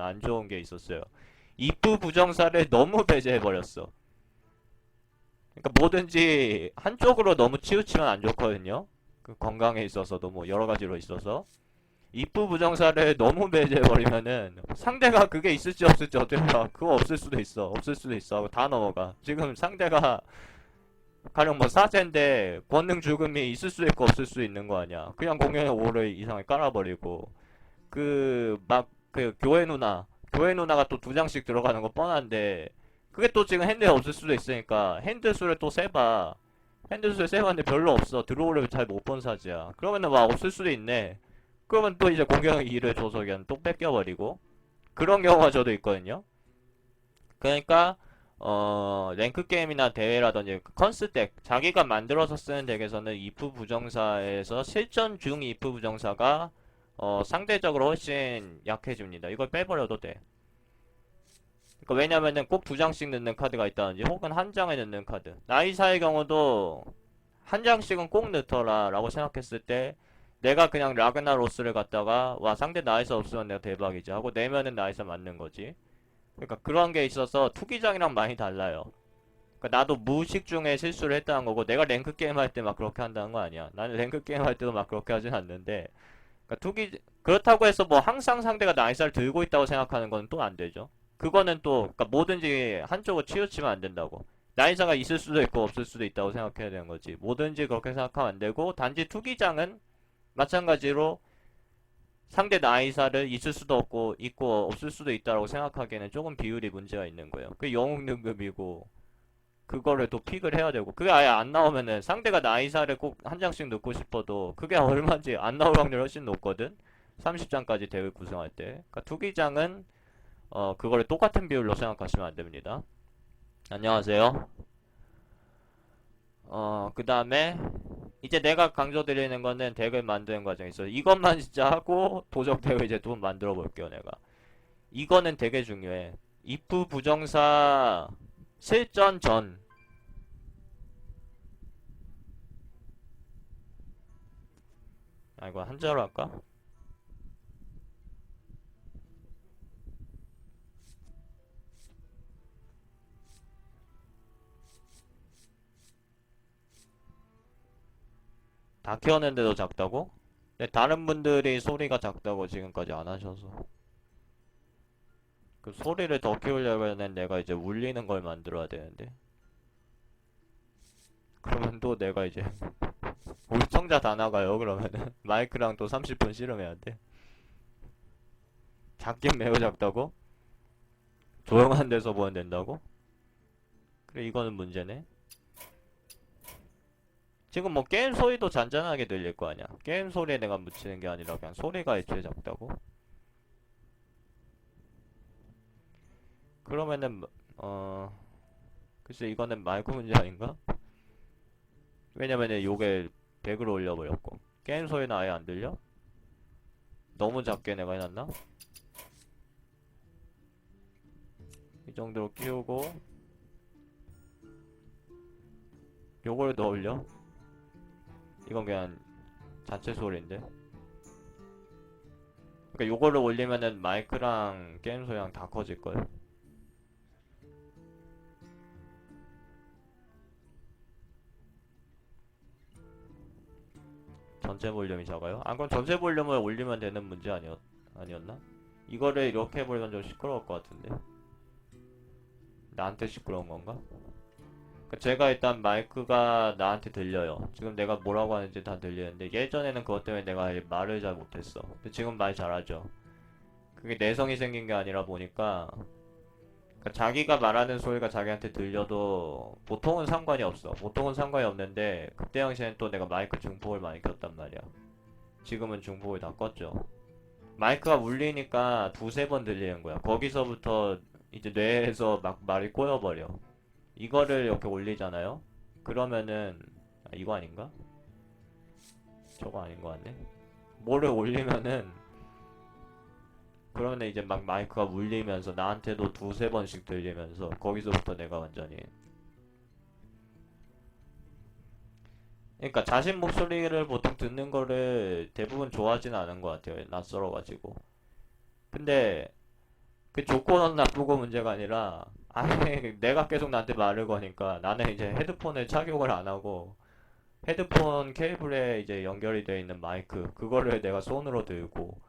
안 좋은 게 있었어요. if 부정사를 너무 배제해버렸어. 그러니까 뭐든지 한쪽으로 너무 치우치면 안 좋거든요. 그 건강에 있어서도 뭐 여러 가지로 있어서. if 부정사를 너무 배제해버리면은 상대가 그게 있을지 없을지 어떻게 봐. 그거 없을 수도 있어. 없을 수도 있어. 하고 다 넘어가. 지금 상대가 가령 뭐 사제인데 권능 죽음이 있을 수 있고 없을 수 있는 거 아니야. 그냥 공연에 5를 이상을 깔아버리고 그 막 그 교회 누나가 또 2장씩 들어가는 거 뻔한데 그게 또 지금 핸드에 없을 수도 있으니까 핸드 수를 또 세봐. 핸드 수를 세봤는데 별로 없어. 드로우를 잘 못 본 사지야. 그러면은 막 없을 수도 있네. 그러면 또 이제 공격 2를 줘서 그냥 또 뺏겨버리고 그런 경우가 저도 있거든요. 그러니까 랭크 게임이나 대회라든지 컨스 덱 자기가 만들어서 쓰는 덱에서는 if 부정사에서 실전 중 if 부정사가 상대적으로 훨씬 약해집니다. 이걸 빼버려도 돼. 그러니까 왜냐면은 꼭 2장씩 넣는 카드가 있다든지 혹은 한 장에 넣는 카드. 나이사의 경우도 한 장씩은 꼭 넣더라 라고 생각했을 때 내가 그냥 라그나로스를 갖다가 와 상대 나이사 없으면 내가 대박이지 하고 내면은 나이사 맞는 거지. 그러니까 그런 게 있어서 투기장이랑 많이 달라요. 그러니까 나도 무의식 중에 실수를 했다는 거고 내가 랭크 게임 할 때 막 그렇게 한다는 거 아니야. 나는 랭크 게임 할 때도 막 그렇게 하진 않는데 그러니까 그렇다고 해서 뭐 항상 상대가 나이스를 들고 있다고 생각하는 건 또 안 되죠. 그거는 또 그러니까 뭐든지 한쪽으로 치우치면 안 된다고. 나이사가 있을 수도 있고 없을 수도 있다고 생각해야 되는 거지. 뭐든지 그렇게 생각하면 안 되고 단지 투기장은 마찬가지로 상대 나이사를 있을 수도 없고 있고 없을 수도 있다라고 생각하기에는 조금 비율이 문제가 있는 거예요. 그 영웅 등급이고 그거를 또 픽을 해야 되고 그게 아예 안 나오면은 상대가 나이사를 꼭 한 장씩 넣고 싶어도 그게 얼마인지 안 나올 확률이 훨씬 높거든. 30장까지 덱을 구성할 때. 그러니까 투기장은 그거를 똑같은 비율로 생각하시면 안 됩니다. 안녕하세요. 그 다음에 이제 내가 강조드리는 거는 덱을 만드는 과정에 있어서 이것만 진짜 하고 도적 덱을 이제 좀 만들어 볼게요, 내가. 이거는 되게 중요해. if 부정사 실전 전. 아, 이거 한자로 할까? 다 키웠는데도 작다고? 근데 다른 분들이 소리가 작다고 지금까지 안 하셔서. 그 소리를 더 키우려면 내가 이제 울리는 걸 만들어야 되는데. 그러면 또 내가 이제 시청자 다 나가요, 그러면은. 마이크랑 또 30분 씨름해야 돼. 작긴 매우 작다고? 조용한 데서 보면 된다고? 그래, 이거는 문제네. 지금 뭐 게임 소리도 잔잔하게 들릴 거 아니야. 게임 소리에 내가 묻히는 게 아니라 그냥 소리가 애초에 작다고? 그러면은 글쎄 이거는 마이크 문제 아닌가? 왜냐면은 요게 100으로 올려버렸고 게임 소리는 아예 안 들려? 너무 작게 내가 해놨나? 이 정도로 키우고 요걸 더 올려? 이건 그냥 자체 소리인데. 그러니까 요거를 올리면은 마이크랑 게임 소리랑 다 커질걸? 전체 볼륨이 작아요? 아 그럼 전체 볼륨을 올리면 되는 문제 아니었나? 이거를 이렇게 해버리면 좀 시끄러울 것 같은데 나한테 시끄러운 건가? 그러니까 제가 일단 마이크가 나한테 들려요. 지금 내가 뭐라고 하는지 다 들리는데 예전에는 그것 때문에 내가 말을 잘 못했어. 근데 지금 말 잘하죠. 그게 내성이 생긴 게 아니라 보니까 그러니까 자기가 말하는 소리가 자기한테 들려도 보통은 상관이 없어. 보통은 상관이 없는데 그때 당시에는 또 내가 마이크 중폭을 많이 켰단 말이야. 지금은 중폭을 다 껐죠. 마이크가 울리니까 두세 번 들리는 거야. 거기서부터 이제 뇌에서 막 말이 꼬여버려. 이거를 이렇게 올리잖아요. 그러면은 이거 아닌가? 저거 아닌 것 같네. 뭐를 올리면은 그러면 이제 막 마이크가 울리면서 나한테도 두세 번씩 들리면서 거기서부터 내가 완전히 그러니까 자신 목소리를 보통 듣는 거를 대부분 좋아하지는 않은 것 같아요. 낯설어가지고. 근데 그 조건은 나쁘고 문제가 아니라 아니 내가 계속 나한테 말을 거니까 나는 이제 헤드폰을 착용을 안 하고 헤드폰 케이블에 이제 연결이 되어 있는 마이크 그거를 내가 손으로 들고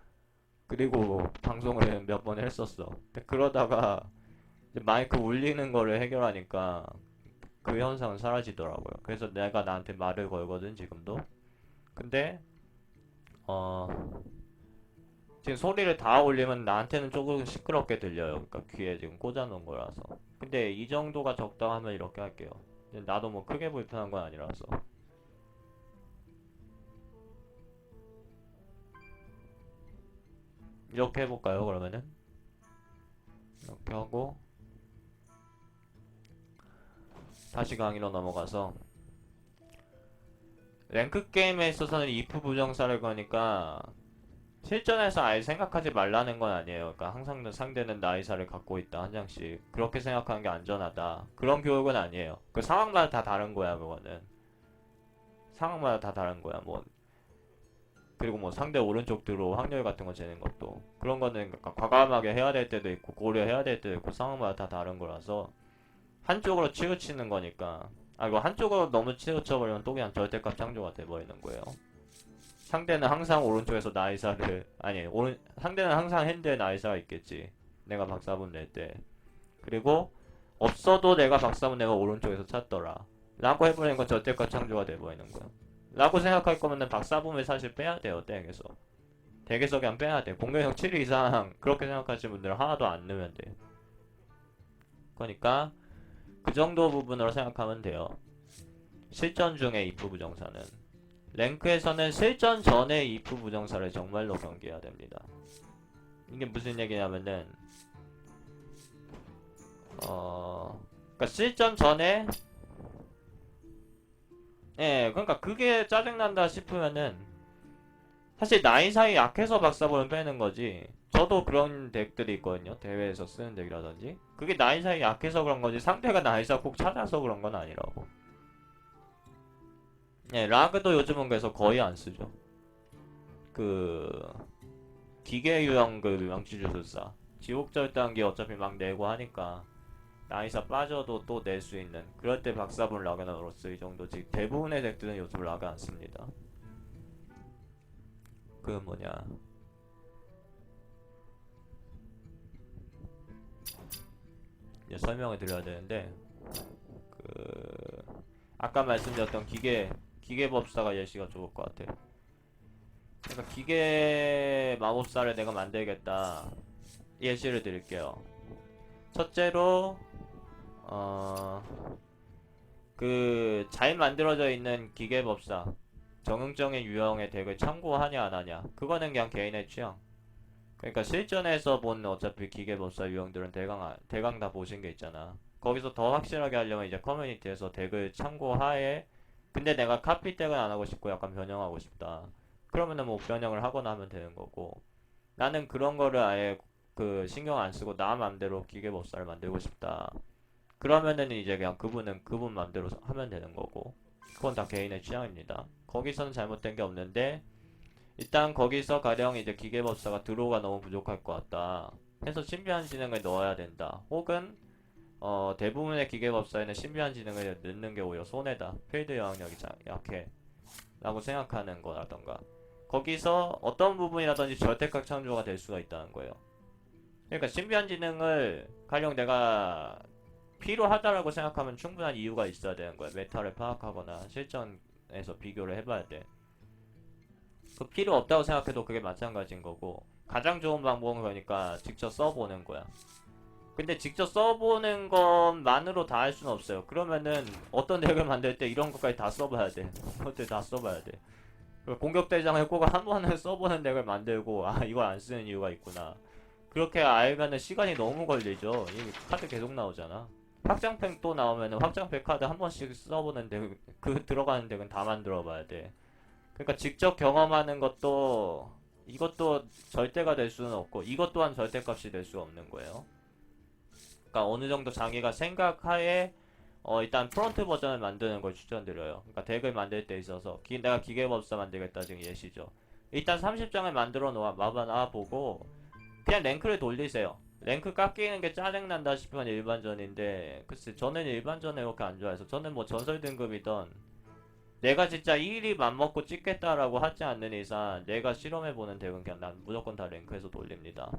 그리고 방송을 몇 번 했었어. 근데 그러다가 이제 마이크 울리는 거를 해결하니까 그 현상은 사라지더라고요. 그래서 내가 나한테 말을 걸거든 지금도. 근데 어 지금 소리를 다 올리면 나한테는 조금 시끄럽게 들려요. 그러니까 귀에 지금 꽂아놓은 거라서. 근데 이 정도가 적당하면 이렇게 할게요. 근데 나도 뭐 크게 불편한 건 아니라서. 이렇게 해볼까요, 그러면은? 이렇게 하고, 다시 강의로 넘어가서, 랭크 게임에 있어서는 if 부정사를 거니까, 실전에서 아예 생각하지 말라는 건 아니에요. 그러니까 항상 상대는 나이사를 갖고 있다, 한 장씩. 그렇게 생각하는 게 안전하다. 그런 교육은 아니에요. 그 상황마다 다 다른 거야, 그거는. 상황마다 다 다른 거야. 뭐, 그리고 뭐 상대 오른쪽 드로 확률 같은 거 재는 것도 그런 거는 약간 과감하게 해야 될 때도 있고 고려해야 될 때도 있고 상황마다 다 다른 거라서 한쪽으로 치우치는 거니까 이거 한쪽으로 너무 치우쳐버리면 또 그냥 절대값 창조가 돼버리는 거예요. 상대는 항상 오른쪽에서 나이사를 아니 상대는 항상 핸드에 나이사가 있겠지. 내가 박사분 낼 때. 그리고 없어도 내가 박사분 내가 오른쪽에서 찾더라 라고 해버리는 건 절대값 창조가 돼버리는 거야. 라고 생각할 거면은 박사분을 사실 빼야 돼요, 덱에서. 덱에서 그냥 빼야 돼. 공격력 7 이상 그렇게 생각하시는 분들은 하나도 안 넣으면 돼. 그러니까 그 정도 부분으로 생각하면 돼요. 실전 중에 if 부정사는. 랭크에서는 실전 전에 if 부정사를 정말로 경계해야 됩니다. 이게 무슨 얘기냐면은 그러니까 실전 전에 그러니까 그게 짜증난다 싶으면은 사실 나이 사이 약해서 박사본을 빼는 거지. 저도 그런 덱들이 있거든요. 대회에서 쓰는 덱이라든지. 그게 나이 사이 약해서 그런 거지. 상대가 나이사 꼭 찾아서 그런 건 아니라고. 라그도 요즘은 그래서 거의 안 쓰죠. 그 기계 유형 그 명치주술사. 지옥절단기 어차피 막 내고 하니까 나이사 빠져도 또 낼 수 있는. 그럴 때 박사본 라그나로스 이 정도지. 대부분의 덱들은 요즘 라그 안 씁니다. 그 뭐냐. 이제 설명을 드려야 되는데 그 아까 말씀드렸던 기계법사가 예시가 좋을 것 같아. 그러니까 기계 마법사를 내가 만들겠다. 예시를 드릴게요. 첫째로 그 잘 만들어져 있는 기계법사 정응적인 유형의 덱을 참고하냐 안 하냐 그거는 그냥 개인의 취향. 그러니까 실전에서 본 어차피 기계법사 유형들은 대강 다 보신 게 있잖아. 거기서 더 확실하게 하려면 이제 커뮤니티에서 덱을 참고하에 근데 내가 카피 덱은 안 하고 싶고 약간 변형하고 싶다. 그러면은 뭐 변형을 하거나 하면 되는 거고 나는 그런 거를 아예 그 신경 안 쓰고 나 맘대로 기계법사를 만들고 싶다. 그러면은 이제 그냥 그분 맘대로 하면 되는 거고 그건 다 개인의 취향입니다. 거기서는 잘못된 게 없는데 일단 거기서 가령 이제 기계법사가 드로우가 너무 부족할 것 같다 해서 신비한 지능을 넣어야 된다. 혹은 대부분의 기계법사에는 신비한 지능을 넣는 게 오히려 손해다. 필드 영향력이 약해 라고 생각하는 거라던가 거기서 어떤 부분이라든지 절대각 창조가 될 수가 있다는 거예요. 그러니까 신비한 지능을 가령 내가 필요하다라고 생각하면 충분한 이유가 있어야 되는 거야. 메타를 파악하거나 실전에서 비교를 해봐야 돼. 그 필요 없다고 생각해도 그게 마찬가지인 거고 가장 좋은 방법은 그러니까 직접 써보는 거야. 근데 직접 써보는 것만으로 다 할 수는 없어요. 그러면은 어떤 덱을 만들 때 이런 것까지 다 써봐야 돼. 그것들 다 써봐야 돼. 공격 대장을 꼭 한 번은 써보는 덱을 만들고 이걸 안 쓰는 이유가 있구나. 그렇게 알면은 시간이 너무 걸리죠. 이 카드 계속 나오잖아. 확장팩 또 나오면은 확장팩 카드 한 번씩 써보는 덱그 들어가는 덱은 다 만들어봐야 돼. 그러니까 직접 경험하는 것도 이것도 절대가 될 수는 없고 이것 또한 절대값이 될 수 없는 거예요. 그러니까 어느 정도 자기가 생각하에 일단 프론트 버전을 만드는 걸 추천드려요. 그러니까 덱을 만들 때 있어서 내가 기계법사 만들겠다 지금 예시죠. 일단 30장을 만들어 놓아 보고 그냥 랭크를 돌리세요. 랭크 깎이는 게 짜증난다 싶으면 일반전인데, 글쎄 저는 일반전을 그렇게 안 좋아해서, 저는 뭐 전설 등급이던 내가 진짜 1위 맘먹고 찍겠다라고 하지 않는 이상 내가 실험해보는 덱은 그냥 난 무조건 다 랭크에서 돌립니다.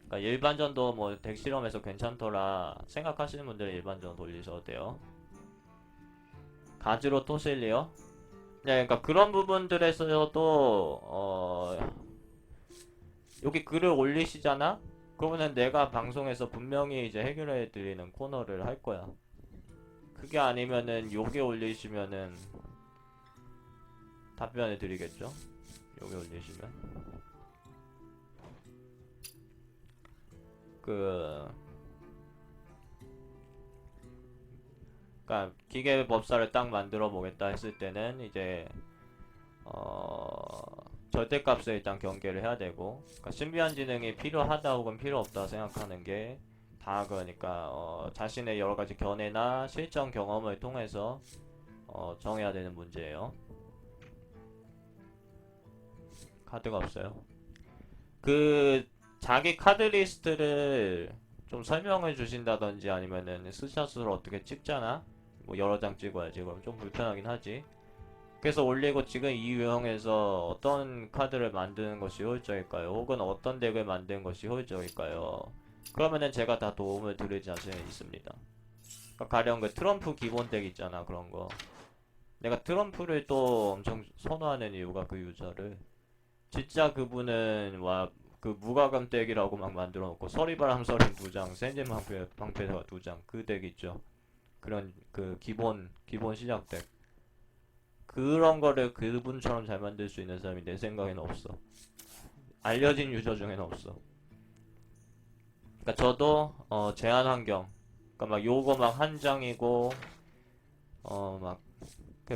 그러니까 일반전도 뭐 덱 실험해서 괜찮더라 생각하시는 분들은 일반전 돌리셔도 돼요. 가즈로 토실리요? 네, 그러니까 그런 부분들에서도 여기 글을 올리시잖아? 그러면은 내가 방송에서 분명히 이제 해결해 드리는 코너를 할 거야. 그게 아니면은 여기 올리시면은 답변해 드리겠죠? 여기 올리시면 그 그러니까 기계법사를 딱 만들어 보겠다 했을 때는 이제 절대값을 일단 경계를 해야 되고, 그러니까 신비한 지능이 필요하다 혹은 필요 없다 생각하는 게 다 그러니까 자신의 여러 가지 견해나 실전 경험을 통해서 정해야 되는 문제예요. 카드가 없어요. 그 자기 카드 리스트를 좀 설명해 주신다든지 아니면은 스샷으로 어떻게 찍잖아? 뭐 여러 장 찍어야지. 그럼 좀 불편하긴 하지. 그래서 올리고 지금 이 유형에서 어떤 카드를 만드는 것이 효율적일까요? 혹은 어떤 덱을 만드는 것이 효율적일까요? 그러면은 제가 다 도움을 드릴 자신이 있습니다. 그러니까 가령 그 트럼프 기본 덱 있잖아, 그런 거. 내가 트럼프를 또 엄청 선호하는 이유가 그 유저를. 진짜 그분은 와, 그 무과금 덱이라고 막 만들어 놓고 서리바람 서린 2장, 센진 방패가 2장, 그 덱 있죠. 그런 그 기본 시작 덱. 그런 거를 그분처럼 잘 만들 수 있는 사람이 내 생각에는 없어. 알려진 유저 중에는 없어. 그러니까 저도 제한 환경, 그러니까 막 요거 막 한 장이고 막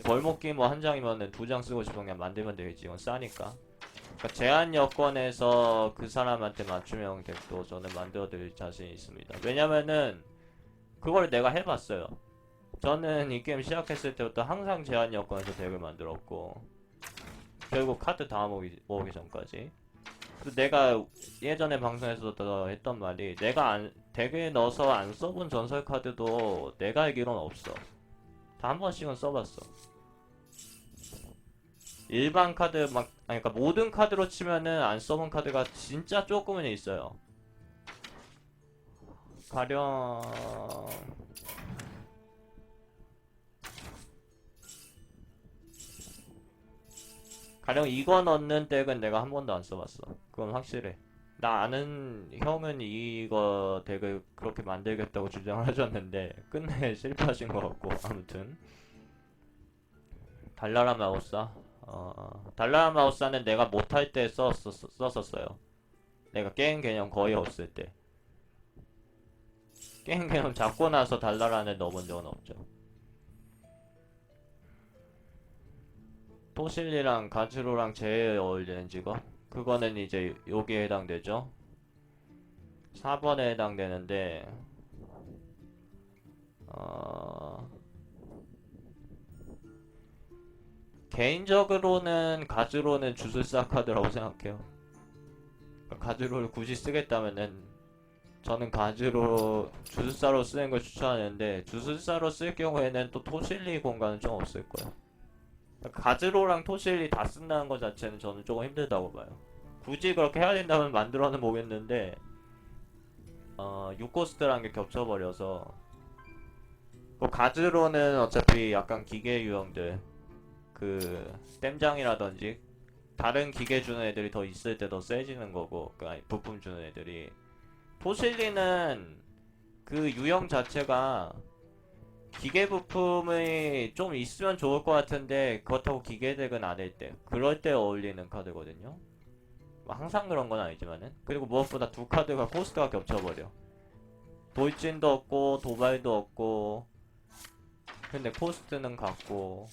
벌목기 뭐 한 장이면은 2장 쓰고 싶으면 그냥 만들면 되겠지. 이건 싸니까. 그러니까 제한 여건에서 그 사람한테 맞춤형 덱도 저는 만들어 드릴 자신이 있습니다. 왜냐면은 그걸 내가 해봤어요. 저는 이 게임 시작했을 때부터 항상 제한 여건에서 덱을 만들었고 결국 카드 다 모으기 전까지. 그래서 내가 예전에 방송에서도 했던 말이, 내가 덱에 넣어서 안 써본 전설 카드도 내가 알기로는 없어. 다 한 번씩은 써봤어. 일반 카드 막 아니 그러니까 모든 카드로 치면은 안 써본 카드가 진짜 조금은 있어요. 가령 이거 넣는 덱은 내가 한 번도 안 써봤어. 그건 확실해. 나 아는 형은 이거 덱을 그렇게 만들겠다고 주장을 하셨는데 끝내 실패하신 것 같고. 아무튼 달나라 마우사. 달나라 마우사는 내가 못할 때 썼었어요. 내가 게임 개념 거의 없을 때. 게임 개념 잡고 나서 달나라는 넣어본 적은 없죠. 토실리랑 가즈로랑 제일 어울리는 직업? 그거는 이제 여기에 해당되죠. 4번에 해당되는데 어... 개인적으로는 가즈로는 주술사 카드라고 생각해요. 가즈로를 굳이 쓰겠다면은 저는 가즈로 주술사로 쓰는 걸 추천하는데, 주술사로 쓸 경우에는 또 토실리 공간은 좀 없을 거예요. 가즈로랑 토실리 다 쓴다는 것 자체는 저는 조금 힘들다고 봐요. 굳이 그렇게 해야 된다면 만들어는 보겠는데 6코스트라는 게 겹쳐버려서. 그 가즈로는 어차피 약간 기계 유형들, 그 땜장이라든지 다른 기계 주는 애들이 더 있을 때 더 세지는 거고, 그 아니 부품 주는 애들이. 토실리는 그 유형 자체가 기계 부품이 좀 있으면 좋을 것 같은데 그렇다고 기계덱은 아닐 때, 그럴 때 어울리는 카드거든요. 뭐 항상 그런 건 아니지만은. 그리고 무엇보다 두 카드가 코스트가 겹쳐버려. 돌진도 없고 도발도 없고 근데 코스트는 같고,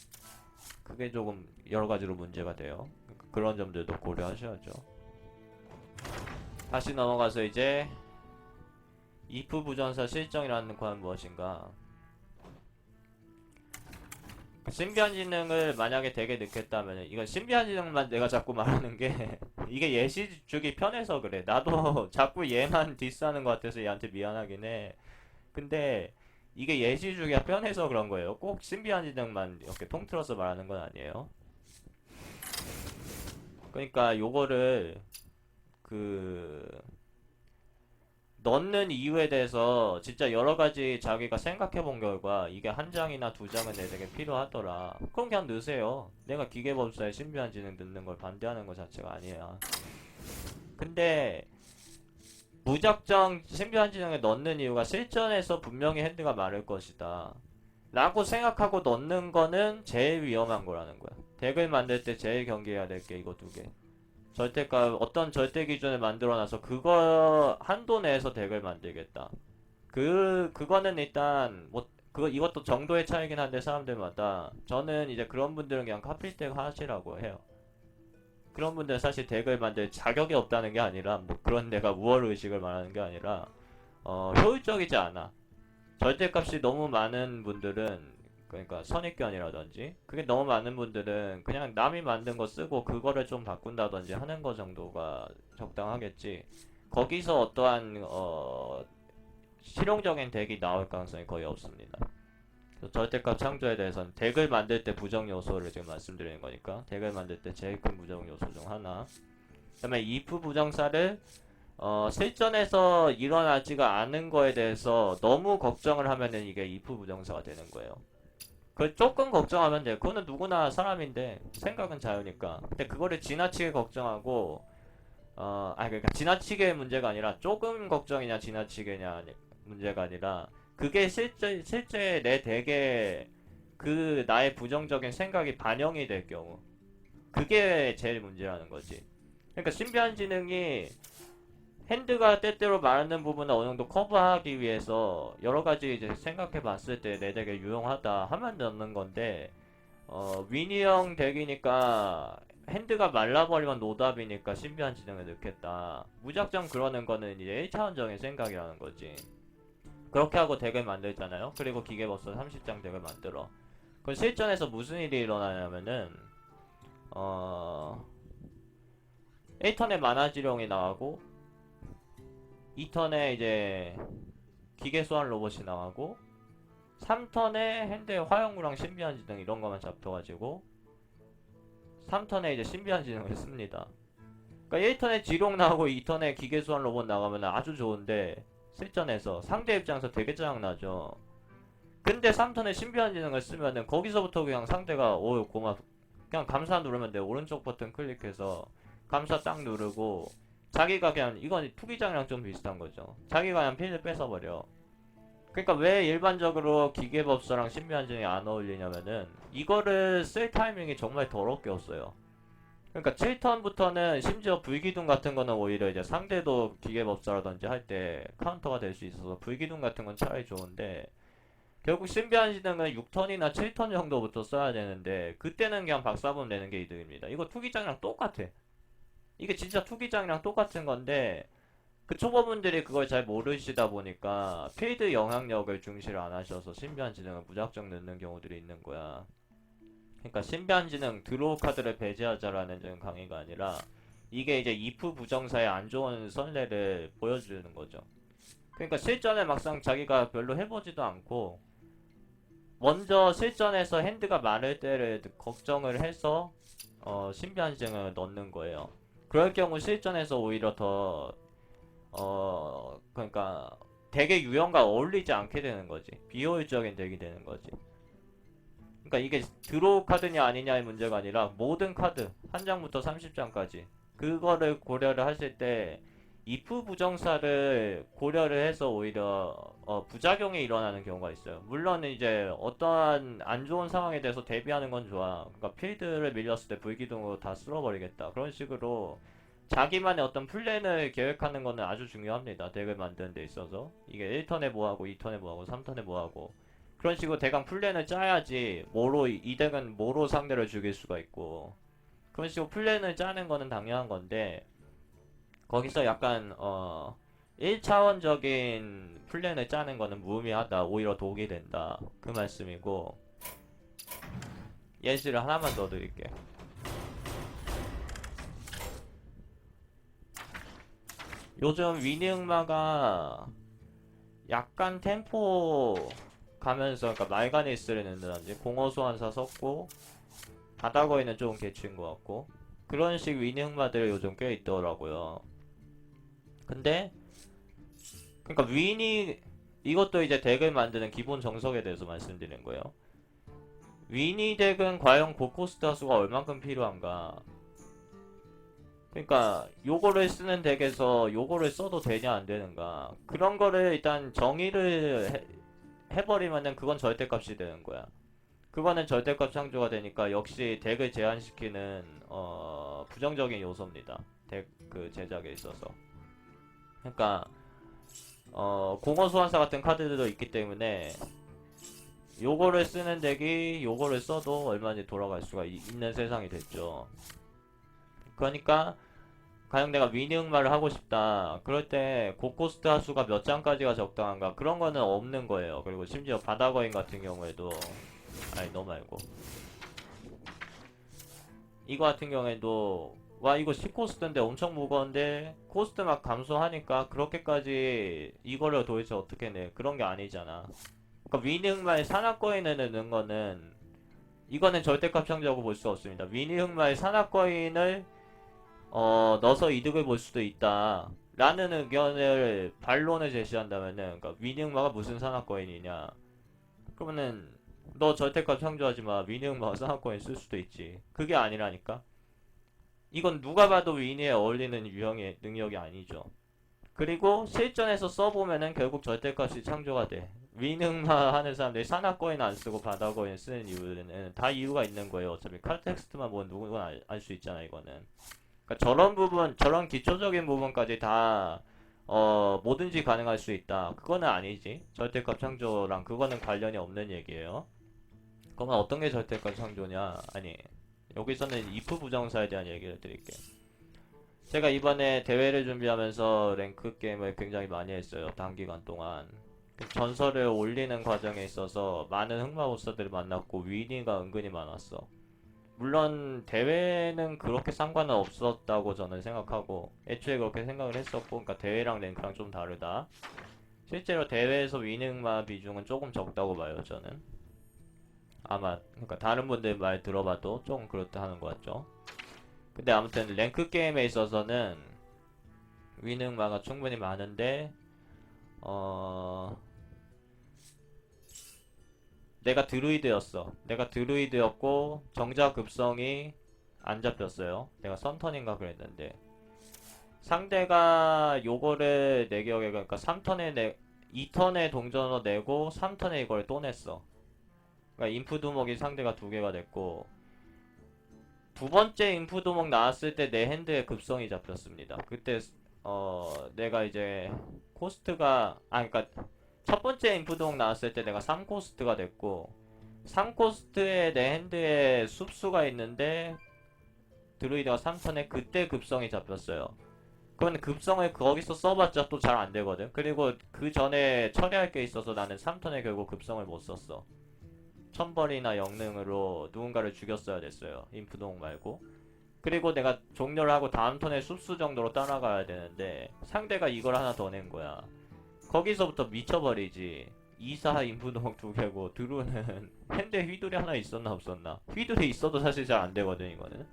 그게 조금 여러 가지로 문제가 돼요. 그런 점들도 고려하셔야죠. 다시 넘어가서 이제 if 부전사 실정이라는 건 무엇인가. 신비한 지능을 만약에 되게 넣겠다면 이건 신비한 지능만 내가 자꾸 말하는 게 이게 예시 주기 편해서 그래. 나도 자꾸 얘만 디스하는 것 같아서 얘한테 미안하긴 해. 근데 이게 예시 주기가 편해서 그런 거예요. 꼭 신비한 지능만 이렇게 통틀어서 말하는 건 아니에요. 그러니까 요거를 그 넣는 이유에 대해서 진짜 여러 가지 자기가 생각해 본 결과 이게 한 장이나 두 장은 내 되게 필요하더라. 그럼 그냥 넣으세요. 내가 기계법사에 신비한 지능 넣는 걸 반대하는 것 자체가 아니야. 근데 무작정 신비한 지능을 넣는 이유가 실전에서 분명히 핸드가 많을 것이다 라고 생각하고 넣는 거는 제일 위험한 거라는 거야. 덱을 만들 때 제일 경계해야 될 게 이거 두 개. 절대값 어떤 절대 기준을 만들어놔서 그거 한도 내에서 덱을 만들겠다. 그거는 일단 뭐 그거 이것도 정도의 차이긴 한데 사람들마다 저는 이제 그런 분들은 그냥 카필덱 하시라고 해요. 그런 분들은 사실 덱을 만들 자격이 없다는 게 아니라 뭐 그런 데가 우월 의식을 말하는 게 아니라 효율적이지 않아. 절대값이 너무 많은 분들은 그러니까 선입견이라든지 그게 너무 많은 분들은 그냥 남이 만든 거 쓰고 그거를 좀 바꾼다든지 하는 거 정도가 적당하겠지. 거기서 어떠한 실용적인 덱이 나올 가능성이 거의 없습니다. 절대값 창조에 대해서는 덱을 만들 때 부정 요소를 지금 말씀드리는 거니까 덱을 만들 때 제일 큰 부정 요소 중 하나. 그다음에 if 부정사를 실전에서 일어나지가 않은 거에 대해서 너무 걱정을 하면은 이게 if 부정사가 되는 거예요. 그걸 조금 걱정하면 돼. 그거는 누구나 사람인데 생각은 자유니까. 근데 그거를 지나치게 걱정하고 그러니까 지나치게 문제가 아니라 조금 걱정이냐 지나치게냐 문제가 아니라 그게 실제 내 덱에 그 나의 부정적인 생각이 반영이 될 경우 그게 제일 문제라는 거지. 그러니까 신비한 지능이 핸드가 때때로 많은 부분을 어느 정도 커버하기 위해서 여러 가지 이제 생각해 봤을 때 내 덱에 유용하다 하면 넣는 건데, 위니형 덱이니까 핸드가 말라버리면 노답이니까 신비한 지능을 넣겠다. 무작정 그러는 거는 이제 1차원적인 생각이라는 거지. 그렇게 하고 덱을 만들잖아요. 그리고 기계버스 30장 덱을 만들어. 그럼 실전에서 무슨 일이 일어나냐면은, 어, 1턴에 만화지룡이 나가고, 2턴에 이제 기계 소환 로봇이 나가고 3턴에 핸드의 화영구랑 신비한 지능 이런 거만 잡혀가지고 3턴에 이제 신비한 지능을 씁니다. 그러니까 1턴에 지룡 나오고 2턴에 기계 소환 로봇 나가면 아주 좋은데 실전에서 상대 입장에서 되게 짜증나죠. 근데 3턴에 신비한 지능을 쓰면은 거기서부터 그냥 상대가 오 그냥 감사 누르면 돼. 오른쪽 버튼 클릭해서 감사 딱 누르고 자기가 그냥 이건 투기장이랑 좀 비슷한 거죠. 자기가 그냥 필드 뺏어버려. 그러니까 왜 일반적으로 기계법사랑 신비한 지능이 안 어울리냐면은 이거를 쓸 타이밍이 정말 더럽게 없어요. 그러니까 7턴부터는 심지어 불기둥 같은 거는 오히려 이제 상대도 기계법사라든지 할 때 카운터가 될 수 있어서 불기둥 같은 건 차라리 좋은데 결국 신비한 지능은 6턴이나 7턴 정도부터 써야 되는데 그때는 그냥 박사범 내는 게 이득입니다. 이거 투기장이랑 똑같아. 이게 진짜 투기장이랑 똑같은 건데 그 초보분들이 그걸 잘 모르시다 보니까 필드 영향력을 중시를 안 하셔서 신비한 지능을 무작정 넣는 경우들이 있는 거야. 그러니까 신비한 지능 드로우 카드를 배제하자라는 좀 강의가 아니라 이게 이제 if 부정사의 안 좋은 선례를 보여주는 거죠. 그러니까 실전에 막상 자기가 별로 해보지도 않고 먼저 실전에서 핸드가 많을 때를 걱정을 해서 신비한 지능을 넣는 거예요. 그럴 경우 실전에서 오히려 더 그러니까 덱의 유형과 어울리지 않게 되는 거지. 비효율적인 덱이 되는 거지. 그러니까 이게 드로우 카드냐 아니냐의 문제가 아니라 모든 카드 한 장부터 30장까지 그거를 고려를 하실 때 if 부정사를 고려를 해서 오히려 부작용이 일어나는 경우가 있어요. 물론 이제 어떠한 안 좋은 상황에 대해서 대비하는 건 좋아. 그러니까 필드를 밀렸을 때 불기둥으로 다 쓸어버리겠다. 그런 식으로 자기만의 어떤 플랜을 계획하는 거는 아주 중요합니다. 덱을 만드는 데 있어서. 이게 1턴에 뭐하고 2턴에 뭐하고 3턴에 뭐하고 그런 식으로 대강 플랜을 짜야지 뭐로 이 덱은 뭐로 상대를 죽일 수가 있고 그런 식으로 플랜을 짜는 거는 당연한 건데 거기서 약간 1차원적인 플랜을 짜는 거는 무의미하다. 오히려 독이 된다. 그 말씀이고 예시를 하나만 더 드릴게. 요즘 위니응마가 약간 템포 가면서, 그러니까 말가니스를 넣는다든지 공허 소환사 섞고 바다거인은 조금 개취인 것 같고 그런 식 위니응마들 요즘 꽤 있더라고요. 근데 그러니까 위니 이것도 이제 덱을 만드는 기본 정석에 대해서 말씀드리는 거예요. 위니 덱은 과연 고코스트 하수가 얼만큼 필요한가? 그러니까 요거를 쓰는 덱에서 요거를 써도 되냐 안 되는가? 그런 거를 일단 정의를 해버리면은 그건 절대값이 되는 거야. 그거는 절대값 창조가 되니까 역시 덱을 제한시키는 부정적인 요소입니다. 덱 그 제작에 있어서. 그러니까 공허 소환사 같은 카드들도 있기 때문에 요거를 쓰는 덱이 요거를 써도 얼마든지 돌아갈 수가 있는 세상이 됐죠. 그러니까 가령 내가 위닝말을 하고 싶다. 그럴 때 고코스트 하수가 몇 장까지가 적당한가? 그런 거는 없는 거예요. 그리고 심지어 바다거인 같은 경우에도 아니 너 말고 이거 같은 경우에도 와 이거 10코스트인데 엄청 무거운데 코스트 막 감소하니까 그렇게까지 이거를 도대체 어떻게 내? 그런 게 아니잖아. 그러니까 위닝말 산악거인을 넣는 거는 이거는 절대값 창조라고 볼 수 없습니다. 위닝말 산악거인을 넣어서 이득을 볼 수도 있다. 라는 의견을 반론을 제시한다면은 그러니까 위닝마가 무슨 산악거인이냐? 그러면은 너 절대값 창조하지 마. 위닝마가 산악거인 쓸 수도 있지. 그게 아니라니까. 이건 누가 봐도 위니에 어울리는 유형의 능력이 아니죠. 그리고 실전에서 써보면은 결국 절대값이 창조가 돼. 위능만 하는 사람들이 산악거인 안 쓰고 바다거인 쓰는 이유는 다 이유가 있는 거예요. 어차피 칼텍스트만 보면 누구나 알 수 있잖아, 이거는. 그러니까 저런 부분, 저런 기초적인 부분까지 다 뭐든지 가능할 수 있다. 그거는 아니지. 절대값 창조랑 그거는 관련이 없는 얘기예요. 그러면 어떤 게 절대값 창조냐? 아니, 여기서는 if 부정사에 대한 얘기를 드릴게. 제가 이번에 대회를 준비하면서 랭크 게임을 굉장히 많이 했어요. 단기간 동안. 전설을 올리는 과정에 있어서 많은 흑마법사들을 만났고 위니가 은근히 많았어. 물론 대회는 그렇게 상관은 없었다고 저는 생각하고 애초에 그렇게 생각을 했었고, 그러니까 대회랑 랭크랑 좀 다르다. 실제로 대회에서 위닝마 비중은 조금 적다고 봐요, 저는. 아마 그러니까 다른 분들 말 들어봐도 조금 그렇다 하는 것 같죠. 근데 아무튼 랭크 게임에 있어서는 위능마가 충분히 많은데 어 내가 드루이드였어. 내가 드루이드였고 정작 급성이 안 잡혔어요. 내가 선턴인가 그랬는데 상대가 요거를 내 기억에 그러니까 3턴에 2턴에 동전을 내고 3턴에 이걸 또 냈어. 그러니까 인프 두목이 상대가 두 개가 됐고 두 번째 인프 두목 나왔을 때 내 핸드에 급성이 잡혔습니다. 그때 내가 이제 코스트가 그러니까 첫 번째 인프 두목 나왔을 때 내가 3코스트가 됐고 3코스트에 내 핸드에 숲수가 있는데 드루이드가 3턴에 그때 급성이 잡혔어요. 그건 급성을 거기서 써봤자 또 잘 안되거든. 그리고 그 전에 처리할 게 있어서 나는 3턴에 결국 급성을 못 썼어. 천벌이나 영능으로 누군가를 죽였어야 됐어요. 인프동 말고. 그리고 내가 종료를 하고 다음 턴에 숲수 정도로 따라가야 되는데 상대가 이걸 하나 더 낸 거야. 거기서부터 미쳐버리지. 2사 인프동 두 개고 드루는 핸드에 휘둘이 하나 있었나 없었나. 휘둘이 있어도 사실 잘 안되거든 이거는.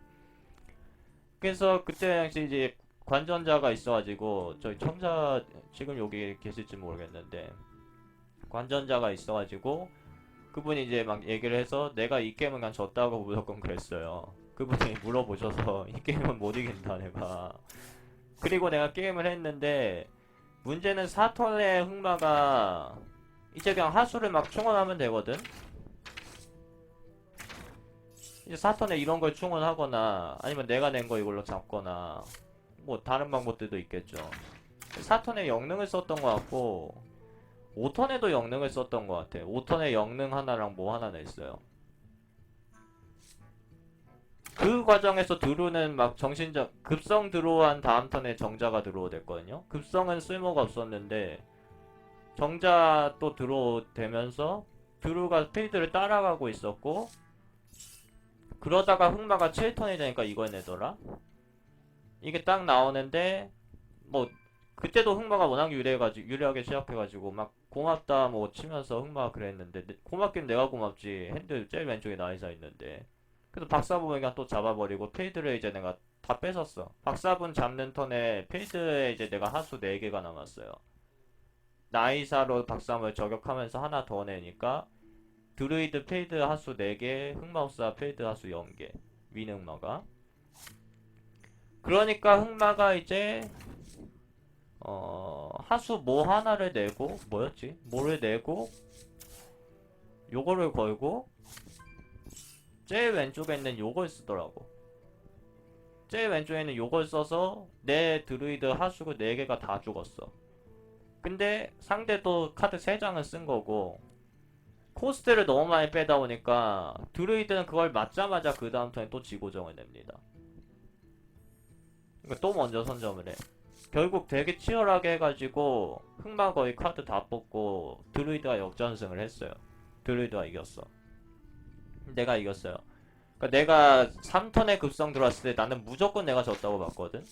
그래서 그때 당시 이제 관전자가 있어가지고 저희 청자 지금 여기 계실지 모르겠는데 관전자가 있어가지고 그분이 이제 막 얘기를 해서 내가 이 게임은 그냥 졌다고 무조건 그랬어요. 그분이 물어보셔서 이 게임은 못 이긴다 내가. 그리고 내가 게임을 했는데 문제는 사턴의 흑마가 이제 그냥 하수를 막 충원하면 되거든. 이제 사턴에 이런 걸 충원하거나 아니면 내가 낸 거 이걸로 잡거나 뭐 다른 방법들도 있겠죠. 사턴에 영능을 썼던 것 같고 5턴에도 영능을 썼던 것 같아. 5턴에 영능 하나랑 뭐 하나 냈어요. 그 과정에서 드루는 막 정신적 급성 드루한 다음 턴에 정자가 드루어 됐거든요. 급성은 쓸모가 없었는데 정자 또 드루어 되면서 드루가 필드를 따라가고 있었고 그러다가 흑마가 7턴이 되니까 이걸 내더라. 이게 딱 나오는데 뭐 그때도 흑마가 워낙 유리하게 시작해가지고 막 고맙다 뭐 치면서 흑마가 그랬는데 고맙긴 내가 고맙지. 핸드 제일 왼쪽에 나이사 있는데. 그래서 박사분이 그냥 또 잡아버리고 필드를 이제 내가 다 뺏었어. 박사분 잡는 턴에 필드에 이제 내가 하수 4개가 남았어요. 나이사로 박사분을 저격하면서 하나 더 내니까 드루이드 필드 하수 4개, 흑마법사 필드 하수 0개. 윈흑마가. 그러니까 흑마가 이제 하수 뭐 하나를 내고 뭐였지? 뭐를 내고 요거를 걸고 제일 왼쪽에 있는 요걸 쓰더라고. 제일 왼쪽에 있는 요걸 써서 내 드루이드 하수구 4개가 다 죽었어. 근데 상대도 카드 3장을 쓴 거고 코스트를 너무 많이 빼다 보니까 드루이드는 그걸 맞자마자 그 다음 턴에 또 지고정을 냅니다. 그러니까 또 먼저 선점을 해. 결국 되게 치열하게 해가지고 흑마 거의 카드 다 뽑고 드루이드가 역전승을 했어요. 드루이드가 이겼어. 내가 이겼어요. 그러니까 내가 3턴에 급성 들어왔을 때 나는 무조건 내가 졌다고 봤거든.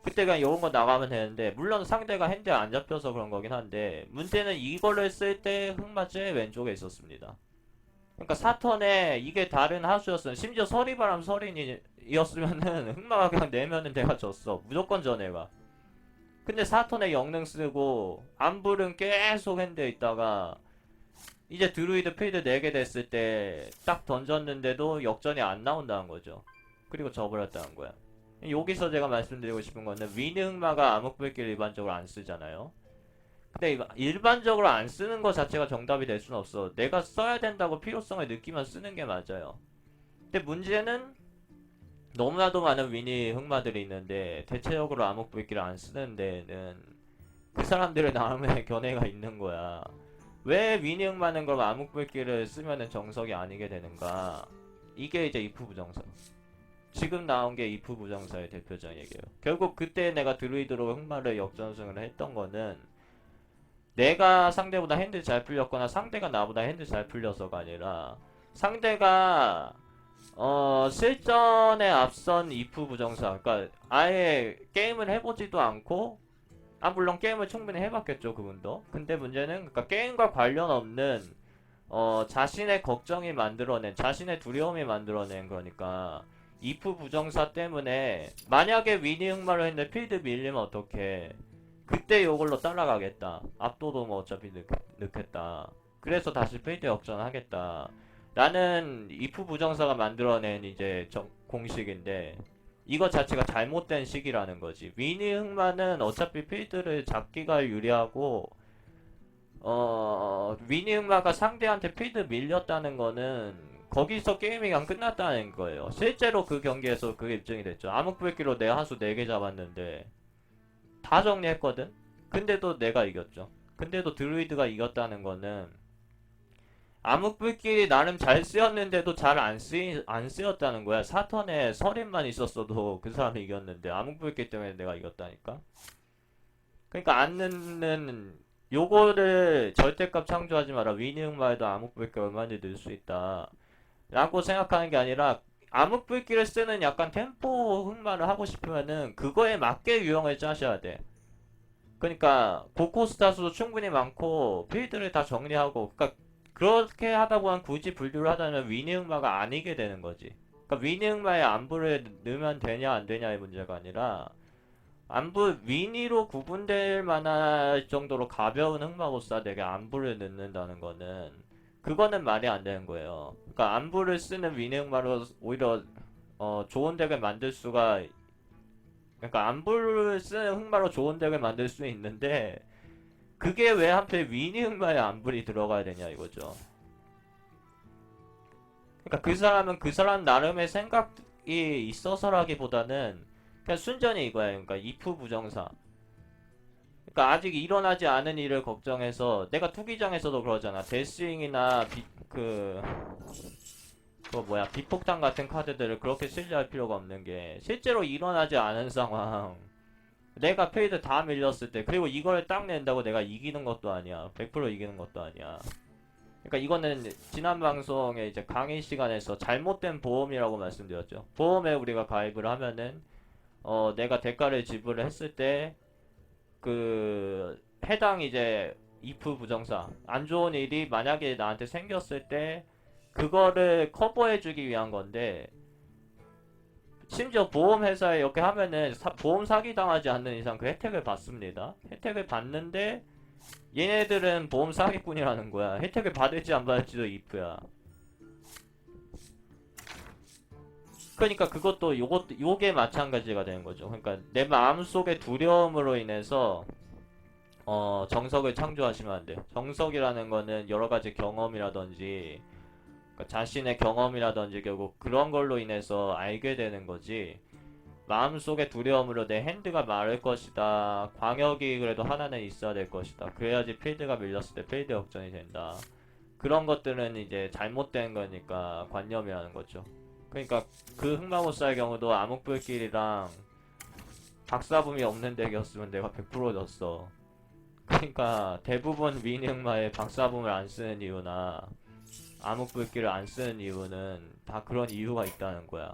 그때 그냥 이런 거 나가면 되는데 물론 상대가 핸드에 안 잡혀서 그런 거긴 한데 문제는 이거를 쓸 때 흑마 제일 왼쪽에 있었습니다. 그러니까 4턴에 이게 다른 하수였으면 심지어 서리바람 서린이었으면은 흑마가 그냥 내면은 내가 졌어. 무조건 져 내가. 근데 4턴에 영능 쓰고 안불은 계속 핸드에 있다가 이제 드루이드 필드 4개 됐을 때 딱 던졌는데도 역전이 안 나온다는 거죠. 그리고 져버렸다는 거야. 여기서 제가 말씀드리고 싶은 거는 윈흑마가 암흑불길 일반적으로 안 쓰잖아요. 근데 일반적으로 안 쓰는 것 자체가 정답이 될 수는 없어. 내가 써야 된다고 필요성을 느끼면 쓰는 게 맞아요. 근데 문제는 너무나도 많은 위니 흑마들이 있는데 대체적으로 암흑불길을 안 쓰는 데는 그 사람들의 나름의 견해가 있는 거야. 왜 위니 흑마는 그럼 암흑불길을 쓰면은 정석이 아니게 되는가? 이게 이제 if 부정사. 지금 나온 게 if 부정사의 대표적인 얘기예요. 결국 그때 내가 드루이드로 흑마를 역전승을 했던 거는 내가 상대보다 핸드 잘 풀렸거나 상대가 나보다 핸드 잘 풀려서가 아니라 상대가 실전에 앞선 if 부정사. 그러니까 아예 게임을 해보지도 않고 물론 게임을 충분히 해봤겠죠 그분도. 근데 문제는 그러니까 게임과 관련 없는 자신의 걱정이 만들어낸 자신의 두려움이 만들어낸 거니까 if 부정사 때문에 만약에 위니 흑마를 했는데 필드 밀리면 어떡해. 그때 요걸로 따라가겠다. 압도도 뭐 어차피 넣겠다. 그래서 다시 필드 역전하겠다. 라는 if 부정사가 만들어낸 이제 공식인데 이거 자체가 잘못된 식이라는 거지. 위니 흑마는 어차피 필드를 잡기가 유리하고 위니 흑마가 상대한테 필드 밀렸다는 거는 거기서 게임이 그냥 끝났다는 거예요. 실제로 그 경기에서 그게 입증이 됐죠. 암흑불길로 내 하수 4개 잡았는데 다 정리했거든? 근데도 내가 이겼죠. 근데도 드루이드가 이겼다는 거는 암흑불길이 나름 잘 쓰였는데도 잘 안 쓰였다는 거야. 4턴에 서린만 있었어도 그 사람이 이겼는데 암흑불길 때문에 내가 이겼다니까? 그러니까 안 넣는 요거를 절대값 창조하지 마라. 위니 흑마에도 암흑불길 얼마든지 넣을 수 있다. 라고 생각하는 게 아니라 암흑불길을 쓰는 약간 템포 흑마를 하고 싶으면은 그거에 맞게 유형을 짜셔야 돼. 그러니까 고코스타수도 충분히 많고 필드를 다 정리하고 그러니까 그렇게 하다 보면 굳이 분류를 하자면 위니 흑마가 아니게 되는 거지. 그러니까 위니 흑마에 안부를 넣으면 되냐 안 되냐의 문제가 아니라 안부 위니로 구분될 만할 정도로 가벼운 흑마보스들에게 안부를 넣는다는 거는 그거는 말이 안 되는 거예요. 그러니까 안부를 쓰는 위니 흑마로 오히려 좋은 덱을 만들 수가 그러니까 안부를 쓰는 흑마로 좋은 덱을 만들 수 있는데 그게 왜 하필 위니 흑마에 안불이 들어가야 되냐 이거죠. 그러니까 그 사람은 그 사람 나름의 생각이 있어서라기보다는 그냥 순전히 이거야. 그러니까 if 부정사. 그러니까 아직 일어나지 않은 일을 걱정해서 내가 투기장에서도 그러잖아. 데스윙이나 그거 뭐야 비폭탄 같은 카드들을 그렇게 신뢰할 필요가 없는 게 실제로 일어나지 않은 상황. 내가 페이드 다 밀렸을 때 그리고 이걸 딱 낸다고 내가 이기는 것도 아니야. 100% 이기는 것도 아니야. 그러니까 이거는 지난 방송에 이제 강의 시간에서 잘못된 보험이라고 말씀드렸죠. 보험에 우리가 가입을 하면은 내가 대가를 지불을 했을 때 그 해당 이제 if 부정사 안 좋은 일이 만약에 나한테 생겼을 때 그거를 커버해주기 위한 건데, 심지어 보험회사에 이렇게 하면은 보험 사기 당하지 않는 이상 그 혜택을 받습니다. 혜택을 받는데 얘네들은 보험 사기꾼이라는 거야. 혜택을 받을지 안 받을지도 if야. 그러니까 그것도 요게 마찬가지가 되는 거죠. 그러니까 내 마음속의 두려움으로 인해서 정석을 창조하시면 안 돼요. 정석이라는 거는 여러 가지 경험이라든지, 그러니까 자신의 경험이라든지 결국 그런 걸로 인해서 알게 되는 거지. 마음속의 두려움으로 내 핸드가 마를 것이다. 광역이 그래도 하나는 있어야 될 것이다. 그래야지 필드가 밀렸을 때 필드 역전이 된다. 그런 것들은 이제 잘못된 거니까 관념이라는 거죠. 그러니까 그 흑마무사의 경우도 암흑불길이랑 박사붐이 없는 덱이었으면 내가 100% 졌어. 그러니까 대부분 미니흑마에 박사붐을 안 쓰는 이유나 암흑불길을 안 쓰는 이유는 다 그런 이유가 있다는 거야.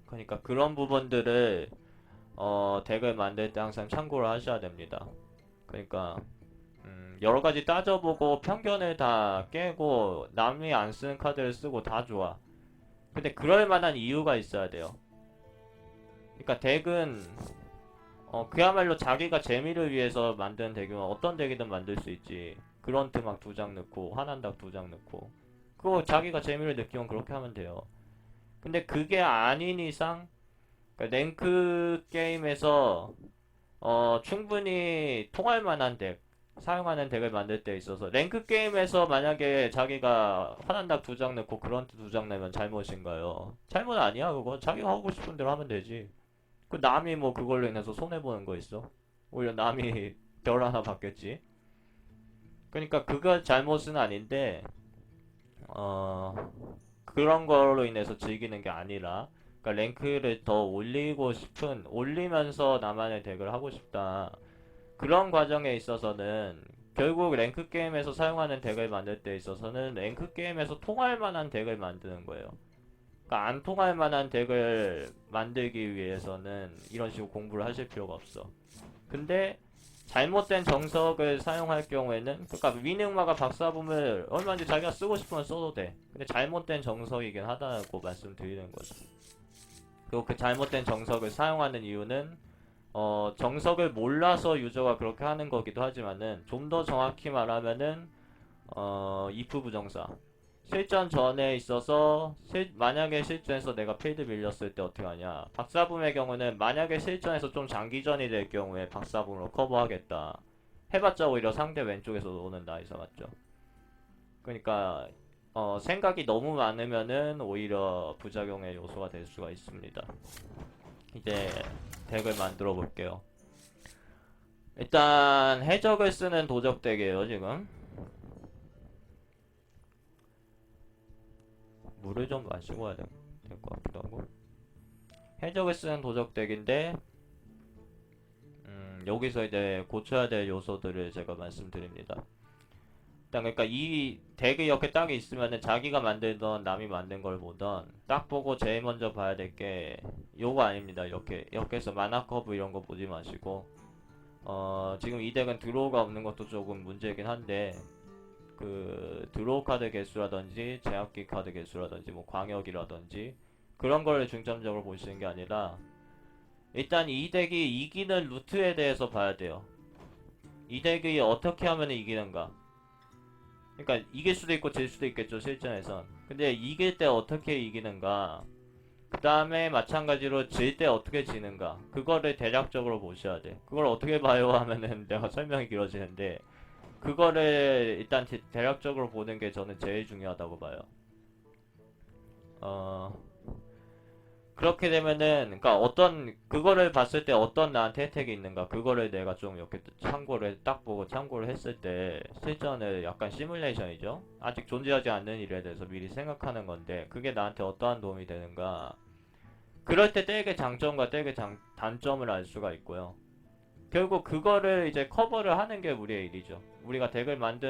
그러니까 그런 부분들을 덱을 만들 때 항상 참고를 하셔야 됩니다. 그러니까 여러 가지 따져보고 편견을 다 깨고 남이 안 쓰는 카드를 쓰고 다 좋아. 근데 그럴 만한 이유가 있어야 돼요. 그러니까 덱은 그야말로 자기가 재미를 위해서 만든 덱이면 어떤 덱이든 만들 수 있지. 그런트 막 2장 넣고 환한닭 2장 넣고 그거 자기가 재미를 느끼면 그렇게 하면 돼요. 근데 그게 아닌 이상, 그러니까 랭크 게임에서 충분히 통할 만한 덱, 사용하는 덱을 만들 때 있어서 랭크 게임에서 만약에 자기가 환한닭 2장 넣고 그런트 2장 내면 잘못인가요? 잘못 아니야. 그거 자기가 하고 싶은 대로 하면 되지. 그 남이 뭐 그걸로 인해서 손해보는 거 있어? 오히려 남이 별 하나 받겠지. 그러니까 그거 잘못은 아닌데 어 그런 걸로 인해서 즐기는 게 아니라, 그러니까 랭크를 더 올리고 싶은, 올리면서 나만의 덱을 하고 싶다. 그런 과정에 있어서는 결국 랭크 게임에서 사용하는 덱을 만들 때 있어서는 랭크 게임에서 통할 만한 덱을 만드는 거예요. 그러니까 안 통할 만한 덱을 만들기 위해서는 이런 식으로 공부를 하실 필요가 없어. 근데 잘못된 정석을 사용할 경우에는, 그러니까 위능마가 박사범을 얼마든지 자기가 쓰고 싶으면 써도 돼. 근데 잘못된 정석이긴 하다고 말씀드리는 거죠. 그리고 그 잘못된 정석을 사용하는 이유는 정석을 몰라서 유저가 그렇게 하는 거기도 하지만은, 좀 더 정확히 말하면은 if 부정사, 실전 전에 있어서 만약에 실전에서 내가 필드 밀렸을 때 어떻게 하냐. 박사붐의 경우는 만약에 실전에서 좀 장기전이 될 경우에 박사붐으로 커버하겠다. 해봤자 오히려 상대 왼쪽에서 노는다 이사 맞죠. 그러니까 생각이 너무 많으면은 오히려 부작용의 요소가 될 수가 있습니다. 이제 덱을 만들어 볼게요. 일단 해적을 쓰는 도적 덱이에요 지금. 물을 좀 마시고 와야 될 것 같기도 하고. 해적을 쓰는 도적 덱인데 여기서 이제 고쳐야 될 요소들을 제가 말씀드립니다. 일단 그러니까 이 덱이 이렇게 딱 있으면은 자기가 만들던 남이 만든 걸 보던 딱 보고 제일 먼저 봐야 될 게 요거 아닙니다. 이렇게 해서 만화 커브 이런 거 보지 마시고 지금 이 덱은 드로우가 없는 것도 조금 문제긴 한데, 그 드로우 카드 개수라든지 제압기 카드 개수라든지 뭐 광역이라든지 그런 거를 중점적으로 보시는 게 아니라 일단 이 덱이 이기는 루트에 대해서 봐야 돼요. 이 덱이 어떻게 하면 이기는가. 그러니까 이길 수도 있고 질 수도 있겠죠 실전에선. 근데 이길 때 어떻게 이기는가, 그 다음에 마찬가지로 질 때 어떻게 지는가, 그거를 대략적으로 보셔야 돼. 그걸 어떻게 봐요 하면은 내가 설명이 길어지는데, 그거를 일단 대략적으로 보는 게 저는 제일 중요하다고 봐요. 어 그렇게 되면은, 그러니까 그거를 봤을 때 어떤 나한테 혜택이 있는가, 그거를 내가 좀 이렇게 참고를 딱 보고 참고를 했을 때 실전을 약간 시뮬레이션이죠. 아직 존재하지 않는 일에 대해서 미리 생각하는 건데 그게 나한테 어떠한 도움이 되는가. 그럴 때 덱의 장점과 덱의 단점을 알 수가 있고요. 결국 그거를 이제 커버를 하는 게 우리의 일이죠. 우리가 덱을 만드는데